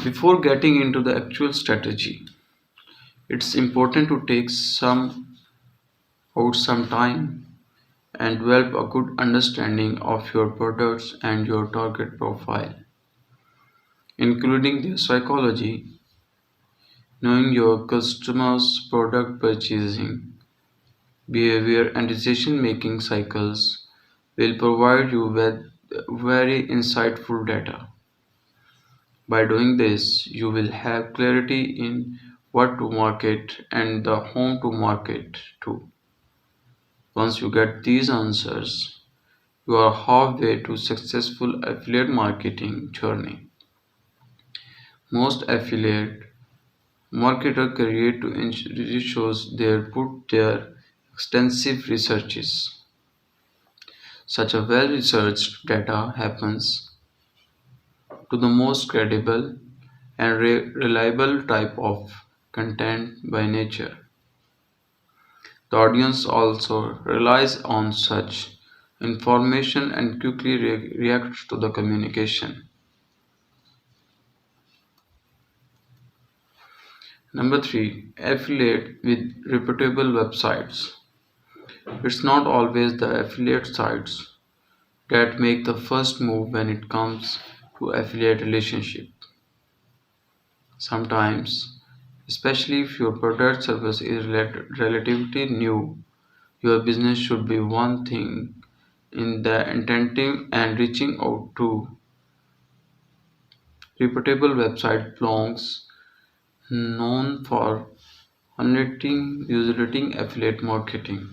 Before getting into the actual strategy, it's important to take some time and develop a good understanding of your products and your target profile, including their psychology. Knowing your customers' product purchasing behavior and decision making cycles will provide you with very insightful data. By doing this, you will have clarity in what to market and the whom to market to. Once you get these answers, you are halfway to successful affiliate marketing journey. Most affiliate marketer create to ensures they put their extensive researches. Such a well-researched data happens to the most credible and reliable type of content by nature. The audience also relies on such information and quickly reacts to the communication. Number three, affiliate with reputable websites. It's not always the affiliate sites that make the first move when it comes to affiliate relationship. Sometimes, especially if your product service is relatively new, your business should be one thing in the intending and reaching out to reputable website blogs known for unleashing affiliate marketing.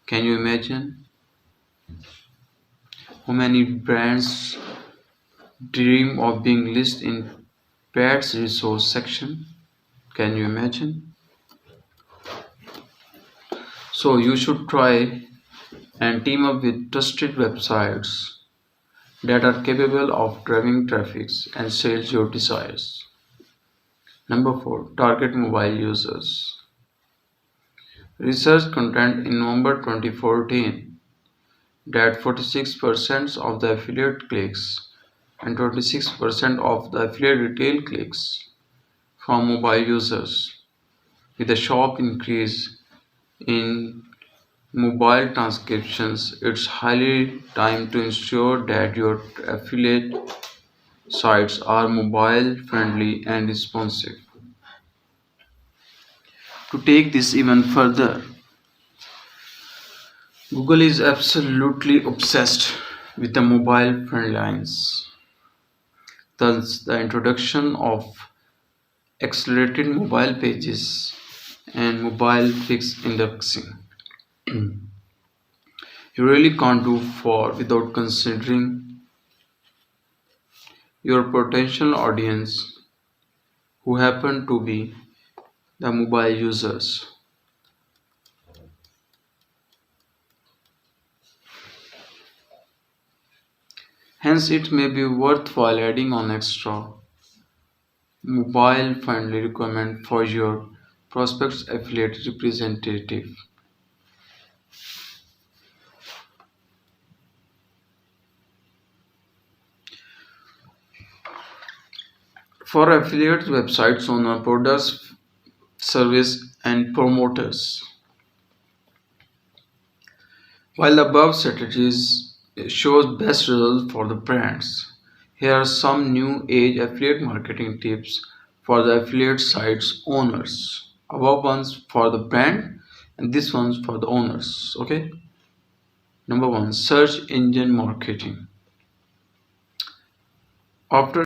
Can you imagine how many brands dream of being listed in Pat's resource section? Can you imagine? So you should try and team up with trusted websites that are capable of driving traffic and sales your desires. Number 4. Target mobile users. Research content in November 2014 that 46% of the affiliate clicks and 26% of the affiliate retail clicks from mobile users, with a sharp increase in mobile transcriptions. It's highly time to ensure that your affiliate sites are mobile friendly and responsive. To take this even further, Google is absolutely obsessed with the mobile friendly lines. Thus, the introduction of accelerated mobile pages and mobile fixed indexing. You really can't do for without considering your potential audience who happen to be the mobile users. Hence, it may be worthwhile adding on extra mobile friendly requirement for your prospects affiliate representative. For affiliate websites owner, products, service and promoters. While the above strategies shows best results for the brands, here are some new age affiliate marketing tips for the affiliate sites owners. Above ones for the brand and this one's for the owners. Okay. Number one, search engine marketing. After